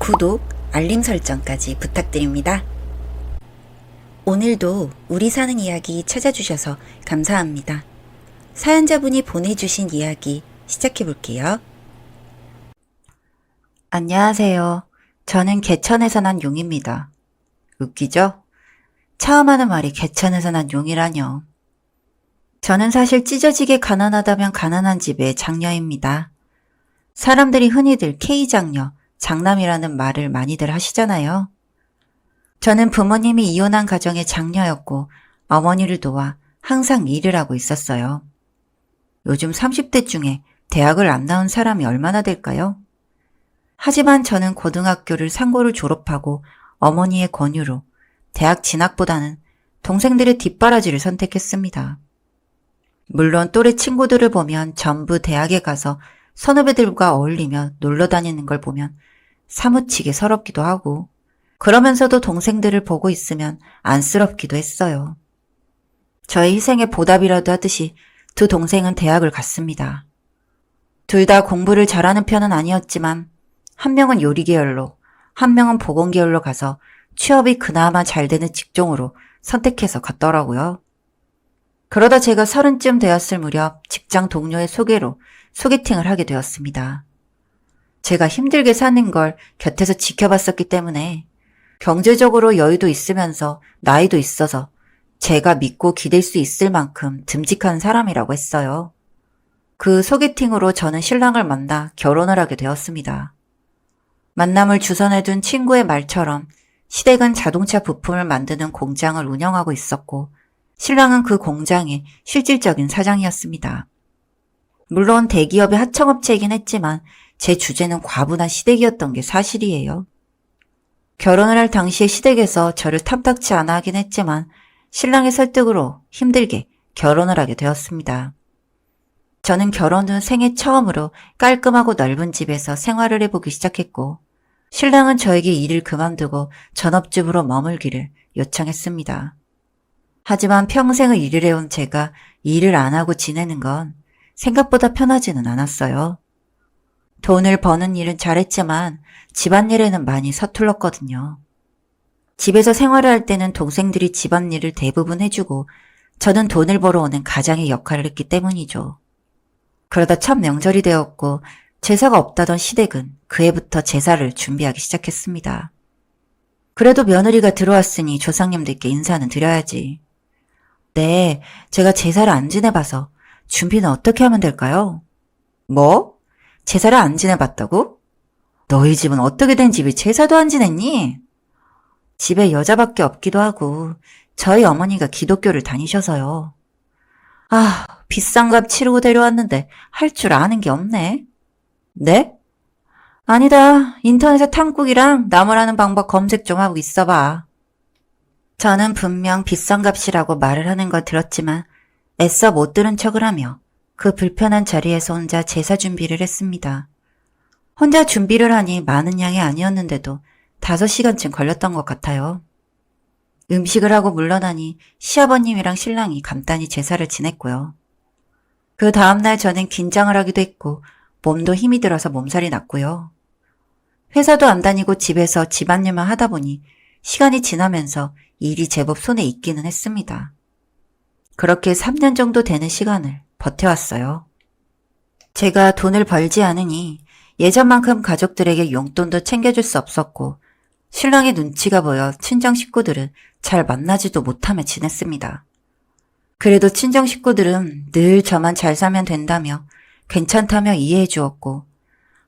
구독, 알림 설정까지 부탁드립니다. 오늘도 우리 사는 이야기 찾아주셔서 감사합니다. 사연자분이 보내주신 이야기 시작해볼게요. 안녕하세요. 저는 개천에서 난 용입니다. 웃기죠? 처음 하는 말이 개천에서 난 용이라뇨. 저는 사실 찢어지게 가난하다면 가난한 집의 장녀입니다. 사람들이 흔히들 K장녀, 장남이라는 말을 많이들 하시잖아요. 저는 부모님이 이혼한 가정의 장녀였고 어머니를 도와 항상 일을 하고 있었어요. 요즘 30대 중에 대학을 안 나온 사람이 얼마나 될까요? 하지만 저는 고등학교를 상고를 졸업하고 어머니의 권유로 대학 진학보다는 동생들의 뒷바라지를 선택했습니다. 물론 또래 친구들을 보면 전부 대학에 가서 선후배들과 어울리며 놀러 다니는 걸 보면 사무치게 서럽기도 하고 그러면서도 동생들을 보고 있으면 안쓰럽기도 했어요. 저의 희생의 보답이라도 하듯이 두 동생은 대학을 갔습니다. 둘 다 공부를 잘하는 편은 아니었지만 한 명은 요리 계열로 한 명은 보건 계열로 가서 취업이 그나마 잘 되는 직종으로 선택해서 갔더라고요. 그러다 제가 30쯤 되었을 무렵 직장 동료의 소개로 소개팅을 하게 되었습니다. 제가 힘들게 사는 걸 곁에서 지켜봤었기 때문에 경제적으로 여유도 있으면서 나이도 있어서 제가 믿고 기댈 수 있을 만큼 듬직한 사람이라고 했어요. 그 소개팅으로 저는 신랑을 만나 결혼을 하게 되었습니다. 만남을 주선해 둔 친구의 말처럼 시댁은 자동차 부품을 만드는 공장을 운영하고 있었고 신랑은 그 공장의 실질적인 사장이었습니다. 물론 대기업의 하청업체이긴 했지만 제 주제는 과분한 시댁이었던 게 사실이에요. 결혼을 할 당시에 시댁에서 저를 탐탁치 않아 하긴 했지만 신랑의 설득으로 힘들게 결혼을 하게 되었습니다. 저는 결혼 후 생애 처음으로 깔끔하고 넓은 집에서 생활을 해보기 시작했고 신랑은 저에게 일을 그만두고 전업주부로 머물기를 요청했습니다. 하지만 평생을 일을 해온 제가 일을 안 하고 지내는 건 생각보다 편하지는 않았어요. 돈을 버는 일은 잘했지만 집안일에는 많이 서툴렀거든요. 집에서 생활을 할 때는 동생들이 집안일을 대부분 해주고 저는 돈을 벌어오는 가장의 역할을 했기 때문이죠. 그러다 첫 명절이 되었고 제사가 없다던 시댁은 그 해부터 제사를 준비하기 시작했습니다. 그래도 며느리가 들어왔으니 조상님들께 인사는 드려야지. 네, 제가 제사를 안 지내봐서 준비는 어떻게 하면 될까요? 뭐? 제사를 안 지내봤다고? 너희 집은 어떻게 된 집이 제사도 안 지냈니? 집에 여자밖에 없기도 하고 저희 어머니가 기독교를 다니셔서요. 아, 비싼 값 치르고 데려왔는데 할 줄 아는 게 없네. 네? 아니다. 인터넷에 탕국이랑 나무라는 방법 검색 좀 하고 있어봐. 저는 분명 비싼 값이라고 말을 하는 걸 들었지만 애써 못 들은 척을 하며 그 불편한 자리에서 혼자 제사 준비를 했습니다. 혼자 준비를 하니 많은 양이 아니었는데도 5시간쯤 걸렸던 것 같아요. 음식을 하고 물러나니 시아버님이랑 신랑이 간단히 제사를 지냈고요. 그 다음날 저는 긴장을 하기도 했고 몸도 힘이 들어서 몸살이 났고요. 회사도 안 다니고 집에서 집안일만 하다 보니 시간이 지나면서 일이 제법 손에 익기는 했습니다. 그렇게 3년 정도 되는 시간을 버텨왔어요. 제가 돈을 벌지 않으니 예전만큼 가족들에게 용돈도 챙겨줄 수 없었고 신랑의 눈치가 보여 친정 식구들은 잘 만나지도 못하며 지냈습니다. 그래도 친정 식구들은 늘 저만 잘 살면 된다며 괜찮다며 이해해 주었고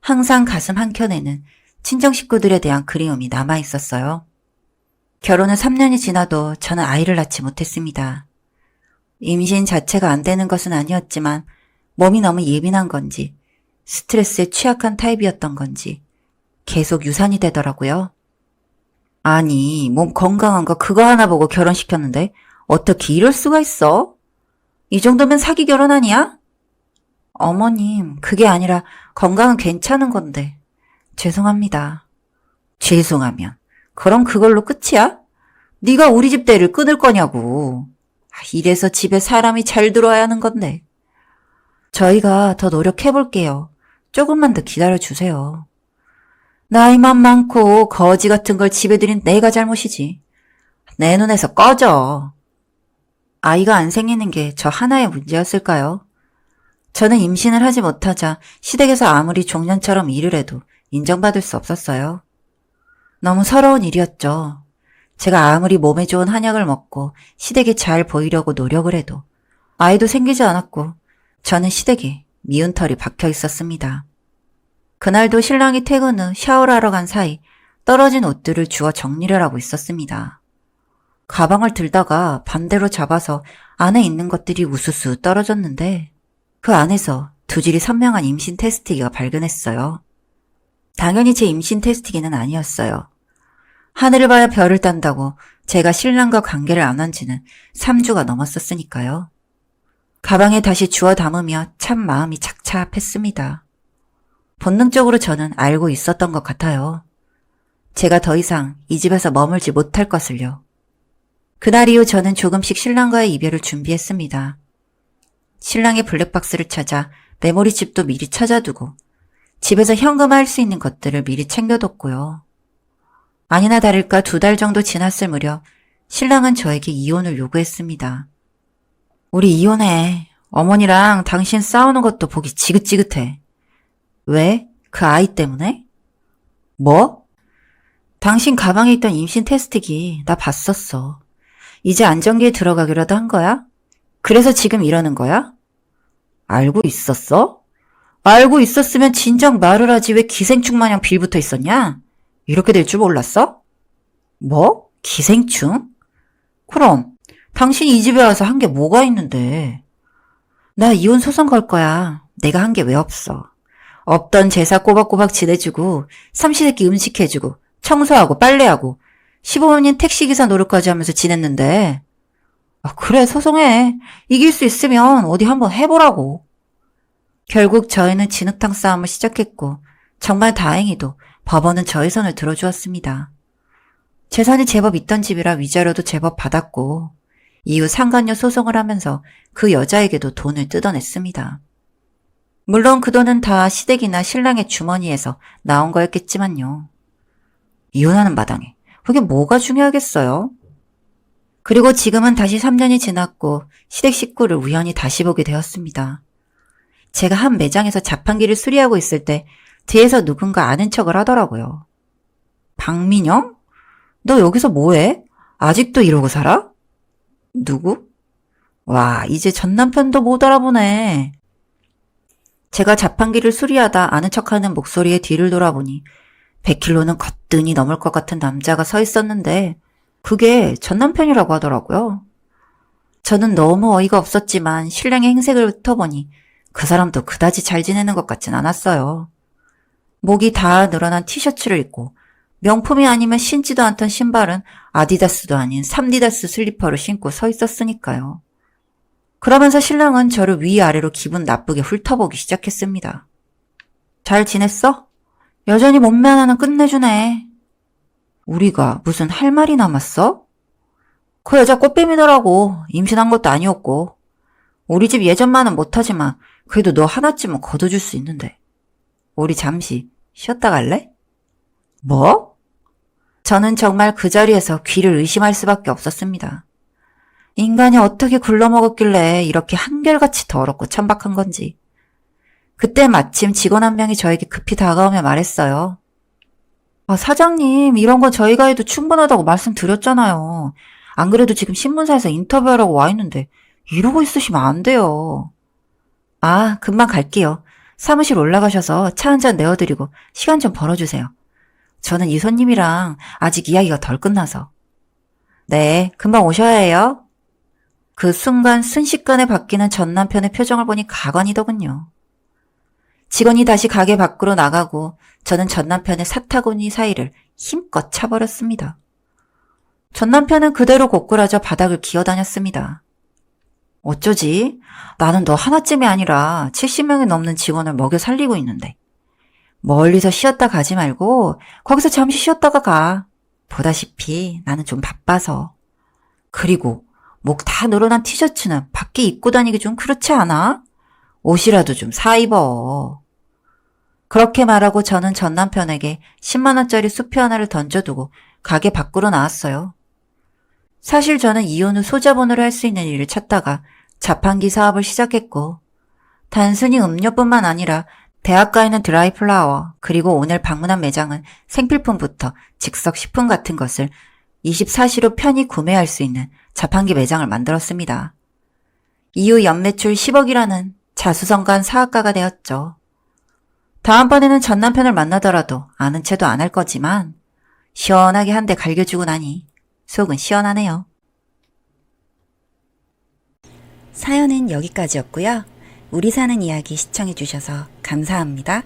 항상 가슴 한켠에는 친정 식구들에 대한 그리움이 남아 있었어요. 결혼은 3년이 지나도 저는 아이를 낳지 못했습니다. 임신 자체가 안 되는 것은 아니었지만 몸이 너무 예민한 건지 스트레스에 취약한 타입이었던 건지 계속 유산이 되더라고요. 아니, 몸 건강한 거 그거 하나 보고 결혼시켰는데 어떻게 이럴 수가 있어? 이 정도면 사기 결혼 아니야? 어머님, 그게 아니라 건강은 괜찮은 건데. 죄송합니다. 죄송하면 그럼 그걸로 끝이야? 네가 우리 집 대를 끊을 거냐고. 이래서 집에 사람이 잘 들어와야 하는 건데. 저희가 더 노력해볼게요. 조금만 더 기다려주세요. 나이만 많고 거지 같은 걸 집에 들인 내가 잘못이지. 내 눈에서 꺼져. 아이가 안 생기는 게 저 하나의 문제였을까요? 저는 임신을 하지 못하자 시댁에서 아무리 종년처럼 일을 해도 인정받을 수 없었어요. 너무 서러운 일이었죠. 제가 아무리 몸에 좋은 한약을 먹고 시댁에 잘 보이려고 노력을 해도 아이도 생기지 않았고 저는 시댁에 미운 털이 박혀 있었습니다. 그날도 신랑이 퇴근 후 샤워를 하러 간 사이 떨어진 옷들을 주워 정리를 하고 있었습니다. 가방을 들다가 반대로 잡아서 안에 있는 것들이 우수수 떨어졌는데 그 안에서 두 줄이 선명한 임신 테스트기가 발견했어요. 당연히 제 임신 테스트기는 아니었어요. 하늘을 봐야 별을 딴다고 제가 신랑과 관계를 안 한 지는 3주가 넘었었으니까요. 가방에 다시 주워 담으며 참 마음이 착잡했습니다. 본능적으로 저는 알고 있었던 것 같아요. 제가 더 이상 이 집에서 머물지 못할 것을요. 그날 이후 저는 조금씩 신랑과의 이별을 준비했습니다. 신랑의 블랙박스를 찾아 메모리칩도 미리 찾아두고 집에서 현금화할 수 있는 것들을 미리 챙겨뒀고요. 아니나 다를까 2달 정도 지났을 무렵 신랑은 저에게 이혼을 요구했습니다. 우리 이혼해. 어머니랑 당신 싸우는 것도 보기 지긋지긋해. 왜? 그 아이 때문에? 뭐? 당신 가방에 있던 임신 테스트기 나 봤었어. 이제 안정기에 들어가기라도 한 거야? 그래서 지금 이러는 거야? 알고 있었어? 알고 있었으면 진작 말을 하지 왜 기생충 마냥 빌붙어 있었냐? 이렇게 될 줄 몰랐어? 뭐? 기생충? 그럼 당신이 이 집에 와서 한 게 뭐가 있는데? 나 이혼 소송 걸 거야. 내가 한 게 왜 없어. 없던 제사 꼬박꼬박 지내주고 삼시세끼 음식 해주고 청소하고 빨래하고 시부모님 택시기사 노릇까지 하면서 지냈는데 그래 소송해. 이길 수 있으면 어디 한번 해보라고. 결국 저희는 진흙탕 싸움을 시작했고 정말 다행히도 법원은 저의 손을 들어주었습니다. 재산이 제법 있던 집이라 위자료도 제법 받았고 이후 상간녀 소송을 하면서 그 여자에게도 돈을 뜯어냈습니다. 물론 그 돈은 다 시댁이나 신랑의 주머니에서 나온 거였겠지만요. 이혼하는 마당에 그게 뭐가 중요하겠어요? 그리고 지금은 다시 3년이 지났고 시댁 식구를 우연히 다시 보게 되었습니다. 제가 한 매장에서 자판기를 수리하고 있을 때 뒤에서 누군가 아는 척을 하더라고요. 박민영? 너 여기서 뭐해? 아직도 이러고 살아? 누구? 와, 이제 전 남편도 못 알아보네. 제가 자판기를 수리하다 아는 척하는 목소리에 뒤를 돌아보니 100kg는 거뜬히 넘을 것 같은 남자가 서 있었는데 그게 전 남편이라고 하더라고요. 저는 너무 어이가 없었지만 신랑의 행색을 훑어보니 그 사람도 그다지 잘 지내는 것 같진 않았어요. 목이 다 늘어난 티셔츠를 입고 명품이 아니면 신지도 않던 신발은 아디다스도 아닌 삼디다스 슬리퍼를 신고 서 있었으니까요. 그러면서 신랑은 저를 위아래로 기분 나쁘게 훑어보기 시작했습니다. 잘 지냈어? 여전히 몸매 하나는 끝내주네. 우리가 무슨 할 말이 남았어? 그 여자 꽃뱀이더라고. 임신한 것도 아니었고. 우리 집 예전만은 못하지만 그래도 너 하나쯤은 거둬줄 수 있는데. 우리 잠시 쉬었다 갈래? 뭐? 저는 정말 그 자리에서 귀를 의심할 수밖에 없었습니다. 인간이 어떻게 굴러먹었길래 이렇게 한결같이 더럽고 천박한 건지. 그때 마침 직원 한 명이 저에게 급히 다가오며 말했어요. 사장님, 이런 건 저희가 해도 충분하다고 말씀드렸잖아요. 안 그래도 지금 신문사에서 인터뷰하라고 와 있는데 이러고 있으시면 안 돼요. 금방 갈게요. 사무실 올라가셔서 차 한 잔 내어드리고 시간 좀 벌어주세요. 저는 이 손님이랑 아직 이야기가 덜 끝나서. 네, 금방 오셔야 해요. 그 순간 순식간에 바뀌는 전 남편의 표정을 보니 가관이더군요. 직원이 다시 가게 밖으로 나가고 저는 전 남편의 사타구니 사이를 힘껏 차버렸습니다. 전 남편은 그대로 고꾸라져 바닥을 기어다녔습니다. 어쩌지? 나는 너 하나쯤이 아니라 70명이 넘는 직원을 먹여 살리고 있는데. 멀리서 쉬었다 가지 말고 거기서 잠시 쉬었다가 가. 보다시피 나는 좀 바빠서. 그리고 목 다 늘어난 티셔츠는 밖에 입고 다니기 좀 그렇지 않아? 옷이라도 좀 사 입어. 그렇게 말하고 저는 전 남편에게 10만 원짜리 수표 하나를 던져두고 가게 밖으로 나왔어요. 사실 저는 이혼 후 소자본으로 할 수 있는 일을 찾다가 자판기 사업을 시작했고, 단순히 음료뿐만 아니라 대학가에 있는 드라이플라워, 그리고 오늘 방문한 매장은 생필품부터 즉석 식품 같은 것을 24시로 편히 구매할 수 있는 자판기 매장을 만들었습니다. 이후 연매출 10억이라는 자수성가한 사업가가 되었죠. 다음번에는 전 남편을 만나더라도 아는 체도 안 할 거지만 시원하게 한 대 갈겨주고 나니 속은 시원하네요. 사연은 여기까지였고요. 우리 사는 이야기 시청해주셔서 감사합니다.